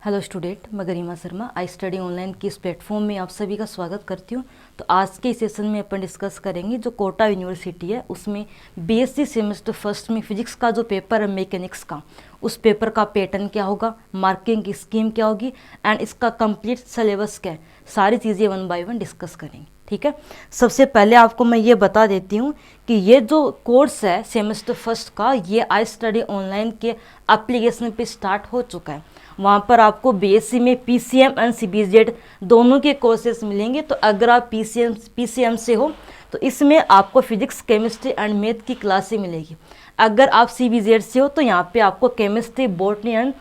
Hello student, मैं गरिमा Sharma I study online की इस प्लेटफॉर्म में आप सभी का स्वागत करती हूँ। तो आज के इस सेशन में अपन डिस्कस करेंगे जो कोटा यूनिवर्सिटी है उसमें बीएससी सेमेस्टर फर्स्ट में फिजिक्स का जो पेपर है मैकेनिक्स का, उस पेपर का पैटर्न क्या होगा, मार्किंग की स्कीम क्या होगी एंड इसका कंप्लीट सिलेबस क्या है, सारी चीज़ें वन बाय वन डिस्कस करेंगे। ठीक है, सबसे पहले आपको मैं ये बता देती हूँ कि ये जो कोर्स है सेमेस्टर फर्स्ट का, ये आई स्टडी ऑनलाइन के एप्लीकेशन पे स्टार्ट हो चुका है। वहाँ पर आपको बीएससी में पीसीएम एंड सीबीजेड दोनों के कोर्सेज मिलेंगे। तो अगर आप पीसीएम से हो तो इसमें आपको फिजिक्स, केमिस्ट्री एंड मैथ की क्लासें मिलेगी। अगर आप सीबीजेड से हो तो यहाँ पे आपको केमिस्ट्री, बॉटनी एंड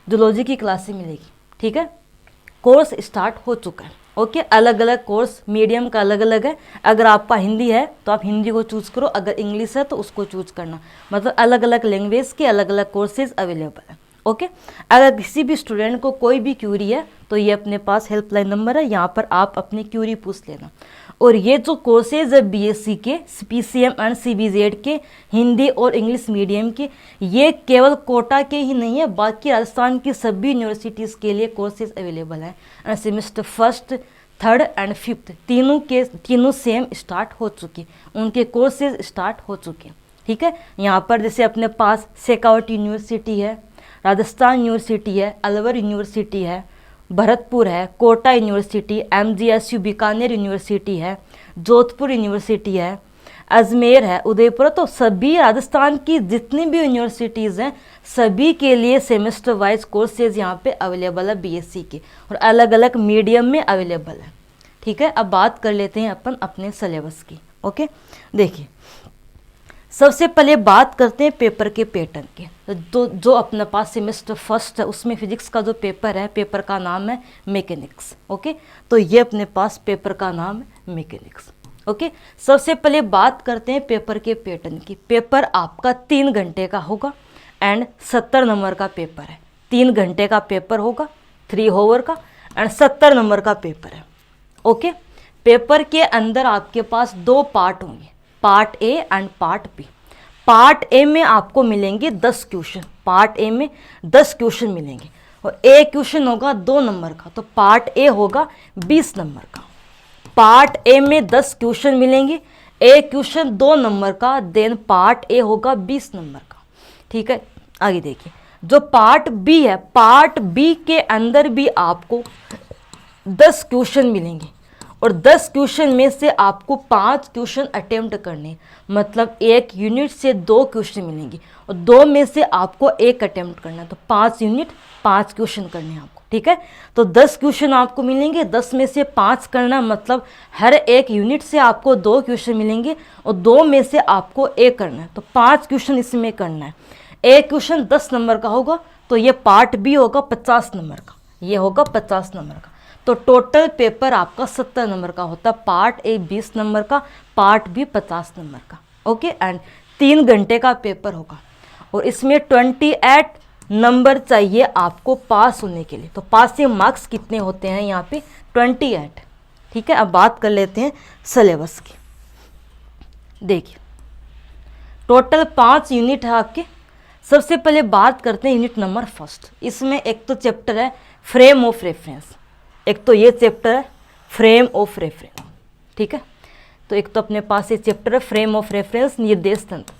जूलॉजी की क्लासें मिलेगी। ठीक है, कोर्स स्टार्ट हो चुका है। ओके, अलग अलग कोर्स मीडियम का अलग अलग है। अगर आपका हिंदी है तो आप हिंदी को चूज़ करो, अगर इंग्लिश है तो उसको चूज़ करना। मतलब अलग अलग लैंग्वेज के अलग अलग कोर्सेज अवेलेबल है। ओके, अगर किसी भी स्टूडेंट को कोई भी क्यूरी है तो ये अपने पास हेल्पलाइन नंबर है, यहाँ पर आप अपनी क्यूरी पूछ लेना। और ये जो कोर्सेज है बीएससी के, पीसीएम एंड सीबीजेड के, हिंदी और इंग्लिश मीडियम के, ये केवल कोटा के ही नहीं है, बाकी राजस्थान की सभी यूनिवर्सिटीज़ के लिए कोर्सेज अवेलेबल हैं। End semester first, third and fifth तीनों सेम स्टार्ट हो चुकी, उनके कोर्सेज स्टार्ट हो चुके। ठीक है, यहाँ पर जैसे अपने पास शेखावत यूनिवर्सिटी है, राजस्थान यूनिवर्सिटी है, अलवर यूनिवर्सिटी है, भरतपुर है, Kota university, MGSU Bikaner university है, जोधपुर यूनिवर्सिटी है, अजमेर है, उदयपुर। तो सभी राजस्थान की जितनी भी यूनिवर्सिटीज़ हैं सभी के लिए सेमेस्टर वाइज कोर्सेज यहाँ पे अवेलेबल है बीएससी के, और अलग अलग मीडियम में अवेलेबल है। ठीक है, अब बात कर लेते हैं अपन अपने सिलेबस की। ओके, देखिए सबसे पहले बात करते हैं पेपर के पैटर्न के। तो जो अपने पास सेमेस्टर फर्स्ट है उसमें फिजिक्स का जो पेपर है, पेपर का नाम है मैकेनिक्स। ओके, तो ये अपने पास पेपर का नाम है मैकेनिक्स। ओके, सबसे पहले बात करते हैं पेपर के पैटर्न की। पेपर आपका 3 घंटे का होगा एंड 70 नंबर का पेपर है। 3 घंटे का पेपर होगा, 3 आवर का, एंड 70 नंबर का पेपर है। ओके, पेपर के अंदर आपके पास 2 पार्ट होंगे, part A and part B. Part A में आपको मिलेंगे 10 क्वेश्चन, पार्ट ए में 10 क्वेश्चन मिलेंगे और ए क्वेश्चन होगा 2 नंबर का, तो पार्ट ए होगा 20 नंबर का। पार्ट ए में 10 क्वेश्चन मिलेंगे, ए क्वेश्चन 2 नंबर का, देन पार्ट ए होगा 20 नंबर का। ठीक है, आगे देखिए जो पार्ट बी है, पार्ट बी के अंदर भी आपको 10 क्वेश्चन मिलेंगे और 10 क्वेश्चन में से आपको 5 क्वेश्चन अटेम्प्ट करने, मतलब एक यूनिट से 2 क्वेश्चन मिलेंगे और 2 में से आपको 1 अटेम्प्ट करना है, तो 5 यूनिट 5 क्वेश्चन करने हैं आपको। ठीक है, तो 10 क्वेश्चन आपको मिलेंगे, 10 में से 5 करना, मतलब हर एक यूनिट से आपको 2 क्वेश्चन मिलेंगे और 2 में से आपको 1 करना है, तो 5 क्वेश्चन इसमें करना है। एक क्वेश्चन 10 नंबर का होगा तो ये पार्ट बी होगा 50 नंबर का, ये होगा 50 नंबर का। तो टोटल पेपर आपका 70 नंबर का होता है, पार्ट ए 20 नंबर का, पार्ट बी 50 नंबर का। ओके, एंड 3 घंटे का पेपर होगा और इसमें 28 नंबर चाहिए आपको पास होने के लिए। तो पासिंग मार्क्स कितने होते हैं यहाँ पे? 28। ठीक है, अब बात कर लेते हैं सिलेबस की। देखिए टोटल 5 यूनिट है आपके। सबसे पहले बात करते हैं यूनिट नंबर फर्स्ट। इसमें एक तो चैप्टर है फ्रेम ऑफ रेफरेंस, एक तो ये चैप्टर है फ्रेम ऑफ रेफरेंस। ठीक है, तो एक तो अपने पास ये चैप्टर है फ्रेम ऑफ रेफरेंस, निर्देश तंत्र।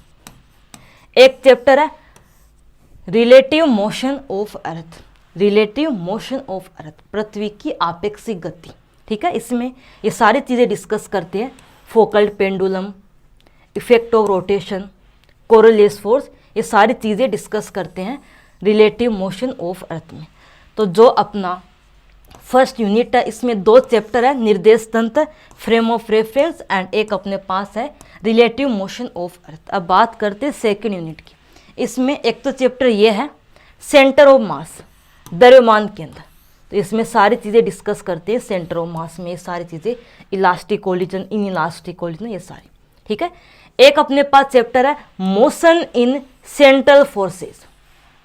एक चैप्टर है relative motion of earth, relative motion of earth, पृथ्वी की आपेक्षिक गति। ठीक है, इसमें ये सारी चीज़ें डिस्कस करते हैं, Foucault pendulum, effect of rotation, Coriolis force, ये सारी चीज़ें डिस्कस करते हैं रिलेटिव मोशन ऑफ अर्थ में। तो जो अपना फर्स्ट यूनिट है इसमें 2 चैप्टर है, निर्देश तंत्र, फ्रेम ऑफ रेफरेंस, एंड एक अपने पास है रिलेटिव मोशन ऑफ अर्थ। अब बात करते हैं सेकेंड यूनिट की। इसमें एक तो चैप्टर ये है सेंटर ऑफ मास, द्रव्यमान केंद्र। तो इसमें सारी चीज़ें डिस्कस करते हैं सेंटर ऑफ मास में, ये सारी चीज़ें, elastic collision, in elastic collision, ये सारी। ठीक है, एक अपने पास चैप्टर है मोशन इन सेंट्रल फोर्सेस,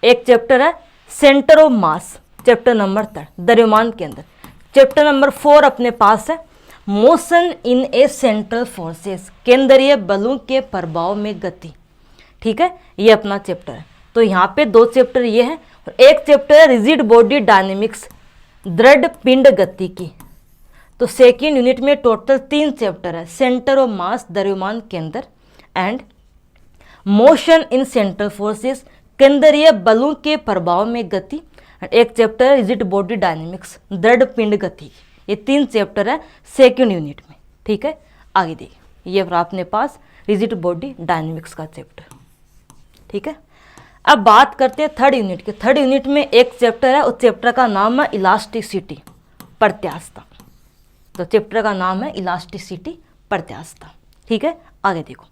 एक चैप्टर है centre of mass, chapter number 3 द्रव्यमान केंद्र। चैप्टर नंबर 4 अपने पास है motion in A central forces, केंद्रीय बलों के प्रभाव में गति। ठीक है, ये अपना चैप्टर है। तो यहाँ पे 2 चैप्टर ये हैं एक चैप्टर है रिजिड बॉडी डायनेमिक्स, दृढ़ पिंड गति की। तो सेकेंड यूनिट में टोटल 3 चैप्टर है, सेंटर ऑफ मास द्रव्यमान केंद्र and motion in central forces, केंद्रीय बलों के प्रभाव में गति। एक चैप्टर है रिजिड बॉडी डायनेमिक्स, दृढ़ पिंड गति। ये 3 चैप्टर है सेकेंड यूनिट में, ठीक है। आगे देखिए, ये रहा अपने पास रिजिड बॉडी डायनेमिक्स का चैप्टर, ठीक है। अब बात करते हैं थर्ड यूनिट के। थर्ड यूनिट में एक चैप्टर है, उस चैप्टर का नाम है इलास्टिसिटी, प्रत्यास्थता। तो चैप्टर का नाम है इलास्टिसिटी, प्रत्यास्थता, ठीक है। आगे देखो,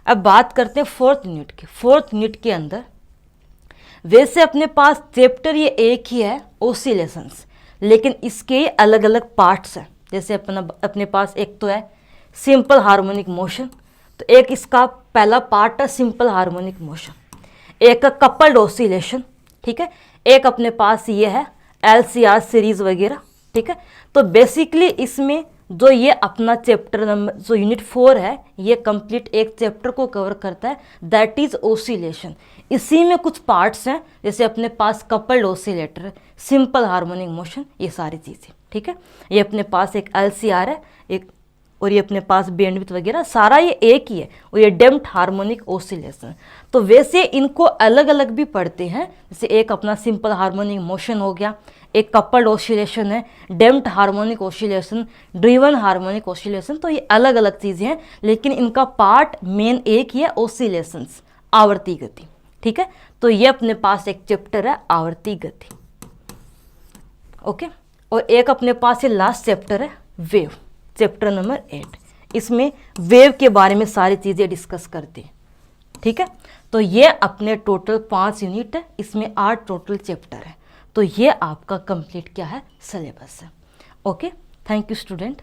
अब बात करते हैं फोर्थ यूनिट के। फोर्थ यूनिट के अंदर वैसे अपने पास चैप्टर ये एक ही है, ओसिलेशंस, लेकिन इसके अलग अलग पार्ट्स हैं। जैसे अपने पास एक तो है सिंपल हार्मोनिक मोशन, तो एक इसका पहला पार्ट है सिंपल हार्मोनिक मोशन, एक कपल्ड ऑसिलेशन, ठीक है। एक अपने पास ये है LCR सीरीज वगैरह, ठीक है। तो बेसिकली इसमें जो ये अपना चैप्टर नंबर जो यूनिट 4 है, ये कंप्लीट एक चैप्टर को कवर करता है, दैट इज ऑसिलेशन। इसी में कुछ पार्ट्स हैं, जैसे अपने पास coupled oscillator, simple harmonic motion, ये सारी चीज़ें, ठीक है। ये अपने पास एक LCR है, एक और ये अपने पास बैंडविड्थ वगैरह सारा ये एक ही है, और ये डैम्प्ड हार्मोनिक ऑसिलेशन। तो वैसे इनको अलग अलग भी पढ़ते हैं, जैसे एक अपना सिंपल हार्मोनिक मोशन हो गया, एक कपल्ड ऑसिलेशन है, damped harmonic oscillation, driven harmonic oscillation. तो ये अलग अलग चीज़ें हैं, लेकिन इनका पार्ट मेन एक ही है, ऑसिलेशंस, आवर्ती गति, ठीक है। तो ये अपने पास एक चैप्टर है आवर्ती गति, ओके। और एक अपने पास ये लास्ट चैप्टर है वेव, चैप्टर नंबर 8। इसमें वेव के बारे में सारी चीज़ें डिस्कस करते हैं, ठीक है। तो ये अपने टोटल 5 यूनिट है, इसमें 8 टोटल चैप्टर है। तो ये आपका कंप्लीट क्या है, सिलेबस है, ओके। Thank you student.